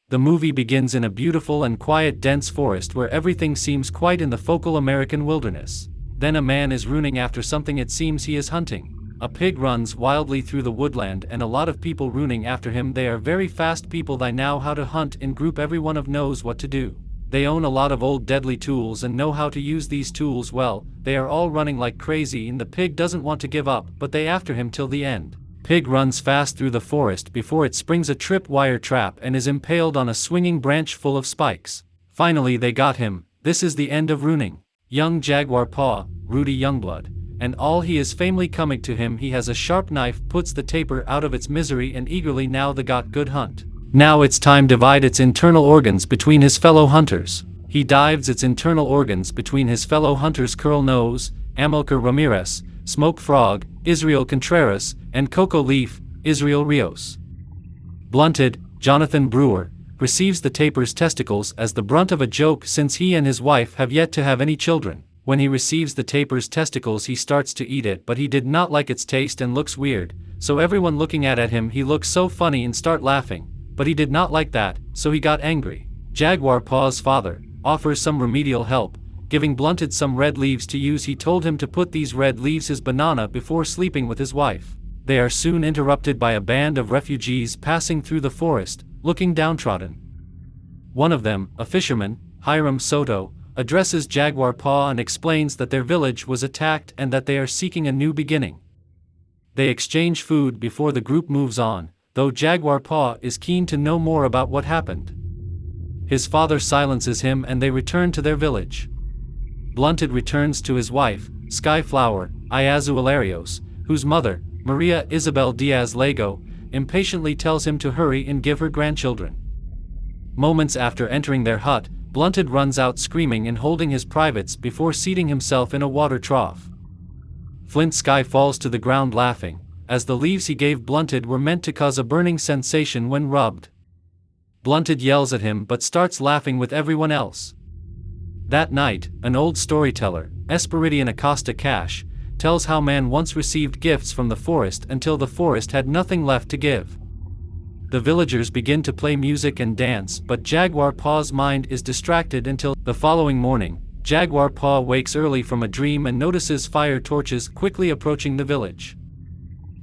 The movie begins in a beautiful and quiet dense forest where everything seems quiet in the focal American wilderness. Then a man is running after something it seems he is hunting. A pig runs wildly through the woodland and a lot of people running after him. They are very fast people. They know how to hunt in group. Everyone of knows what to do. They own a lot of old deadly tools and know how to use these tools well. They are all running like crazy and the pig doesn't want to give up, but they after him till the end. Pig runs fast through the forest before it springs a trip-wire trap and is impaled on a swinging branch full of spikes. Finally they got him. This is the end of running. Young Jaguar Paw, Rudy Youngblood, and all he is family coming to him. He has a sharp knife, puts the tapir out of its misery and eagerly now the got good hunt. Now it's time divide its internal organs between his fellow hunters. He dives its internal organs between his fellow hunters Curl Nose, Amilcar Ramirez, Smoke Frog, Israel Contreras, and Coco Leaf, Israel Rios. Blunted, Jonathan Brewer, receives the tapir's testicles as the brunt of a joke since he and his wife have yet to have any children. When he receives the tapir's testicles he starts to eat it, but he did not like its taste and looks weird, so everyone looking at him he looks so funny and start laughing, but he did not like that, so he got angry. Jaguar Paw's father offers some remedial help, giving Blunted some red leaves to use. He told him to put these red leaves his banana before sleeping with his wife. They are soon interrupted by a band of refugees passing through the forest, looking downtrodden. One of them, a fisherman, Hiram Soto, addresses Jaguar Paw and explains that their village was attacked and that they are seeking a new beginning. They exchange food before the group moves on, though Jaguar Paw is keen to know more about what happened. His father silences him and they return to their village. Blunted returns to his wife, Skyflower, Iazu Ilarios, whose mother, Maria Isabel Diaz Lego, impatiently tells him to hurry and give her grandchildren. Moments after entering their hut, Blunted runs out screaming and holding his privates before seating himself in a water trough. Flint Sky falls to the ground laughing, as the leaves he gave Blunted were meant to cause a burning sensation when rubbed. Blunted yells at him but starts laughing with everyone else. That night, an old storyteller, Esperidion Acosta Cash, tells how man once received gifts from the forest until the forest had nothing left to give. The villagers begin to play music and dance, but Jaguar Paw's mind is distracted until the following morning. Jaguar Paw wakes early from a dream and notices fire torches quickly approaching the village.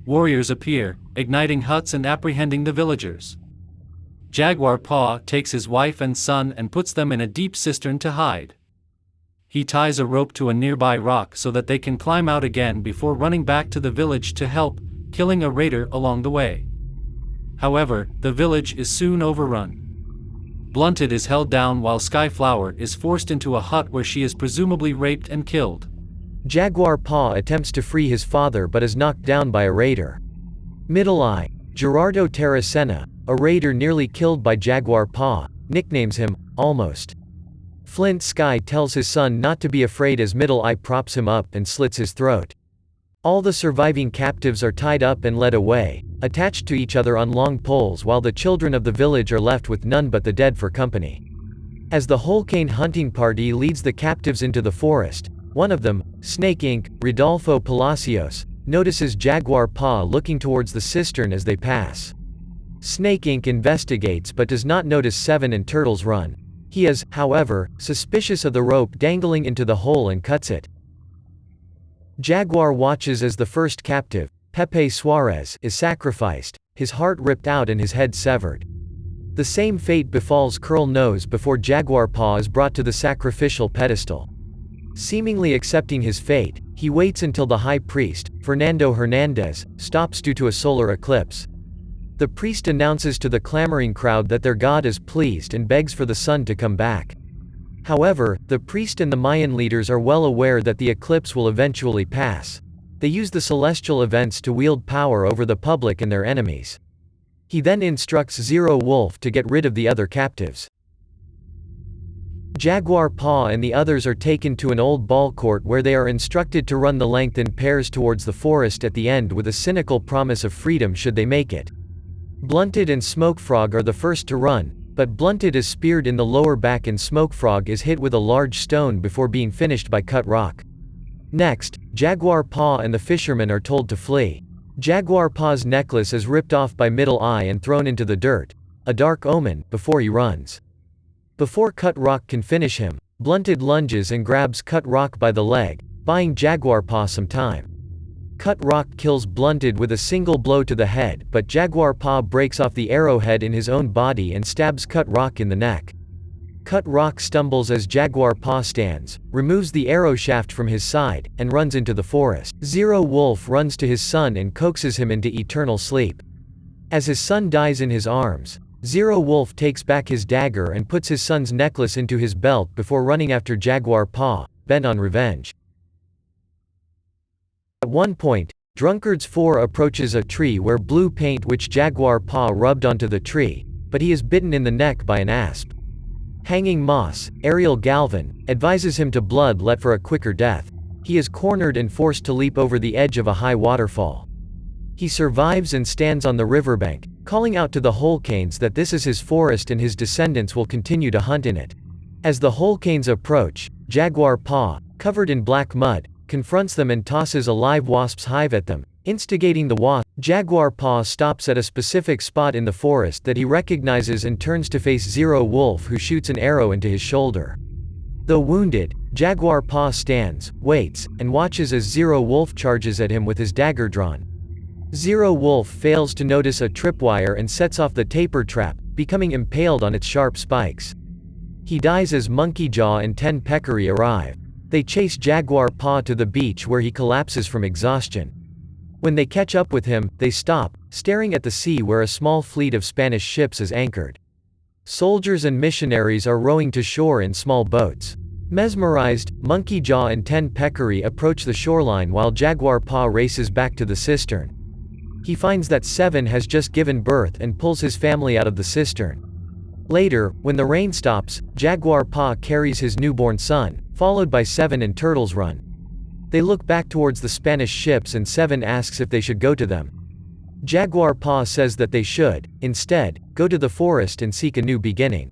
Warriors appear, igniting huts and apprehending the villagers. Jaguar Paw takes his wife and son and puts them in a deep cistern to hide. He ties a rope to a nearby rock so that they can climb out again before running back to the village to help, killing a raider along the way. However, the village is soon overrun. Blunted is held down while Skyflower is forced into a hut where she is presumably raped and killed. Jaguar Paw attempts to free his father but is knocked down by a raider. Middle Eye, Gerardo Terracena, a raider nearly killed by Jaguar Paw, nicknames him, Almost. Flint Sky tells his son not to be afraid as Middle Eye props him up and slits his throat. All the surviving captives are tied up and led away, attached to each other on long poles, while the children of the village are left with none but the dead for company. As the whole cane hunting party leads the captives into the forest, one of them, Snake Inc., Rodolfo Palacios, notices Jaguar Paw looking towards the cistern as they pass. Snake Inc. investigates but does not notice Seven and Turtles Run. He is, however, suspicious of the rope dangling into the hole and cuts it. Jaguar watches as the first captive, Pepe Suarez, is sacrificed, his heart ripped out and his head severed. The same fate befalls Curl Nose before Jaguar Paw is brought to the sacrificial pedestal. Seemingly accepting his fate, he waits until the high priest, Fernando Hernandez, stops due to a solar eclipse. The priest announces to the clamoring crowd that their god is pleased and begs for the sun to come back. However, the priest and the Mayan leaders are well aware that the eclipse will eventually pass. They use the celestial events to wield power over the public and their enemies. He then instructs Zero Wolf to get rid of the other captives. Jaguar Paw and the others are taken to an old ball court where they are instructed to run the length in pairs towards the forest at the end with a cynical promise of freedom should they make it. Blunted and Smokefrog are the first to run, but Blunted is speared in the lower back and Smokefrog is hit with a large stone before being finished by Cut Rock. Next, Jaguar Paw and the fishermen are told to flee. Jaguar Paw's necklace is ripped off by Middle Eye and thrown into the dirt. a dark omen, before he runs. Before Cut Rock can finish him, Blunted lunges and grabs Cut Rock by the leg, buying Jaguar Paw some time. Cut Rock kills Blunted with a single blow to the head, but Jaguar Paw breaks off the arrowhead in his own body and stabs Cut Rock in the neck. Cut Rock stumbles as Jaguar Paw stands, removes the arrow shaft from his side, and runs into the forest. Zero Wolf runs to his son and coaxes him into eternal sleep. As his son dies in his arms, Zero Wolf takes back his dagger and puts his son's necklace into his belt before running after Jaguar Paw, bent on revenge. At one point, Drunkards 4 approaches a tree where blue paint which Jaguar Paw rubbed onto the tree, but he is bitten in the neck by an asp. Hanging Moss, Ariel Galvin, advises him to bloodlet for a quicker death. He is cornered and forced to leap over the edge of a high waterfall. He survives and stands on the riverbank, calling out to the Holcanes that this is his forest and his descendants will continue to hunt in it. As the Holcanes approach, Jaguar Paw, covered in black mud, confronts them and tosses a live wasp's hive at them, instigating the wasp. Jaguar Paw stops at a specific spot in the forest that he recognizes and turns to face Zero Wolf, who shoots an arrow into his shoulder. Though wounded, Jaguar Paw stands, waits, and watches as Zero Wolf charges at him with his dagger drawn. Zero Wolf fails to notice a tripwire and sets off the taper trap, becoming impaled on its sharp spikes. He dies as Monkey Jaw and 10 Peccary arrive. They chase Jaguar Paw to the beach where he collapses from exhaustion. When they catch up with him, they stop, staring at the sea where a small fleet of Spanish ships is anchored. Soldiers and missionaries are rowing to shore in small boats. Mesmerized, Monkey Jaw and 10 Peccary approach the shoreline while Jaguar Paw races back to the cistern. He finds that Seven has just given birth and pulls his family out of the cistern. Later, when the rain stops, Jaguar Paw carries his newborn son, followed by Seven and Turtles Run. They look back towards the Spanish ships and Seven asks if they should go to them. Jaguar Paw says that they should, instead, go to the forest and seek a new beginning.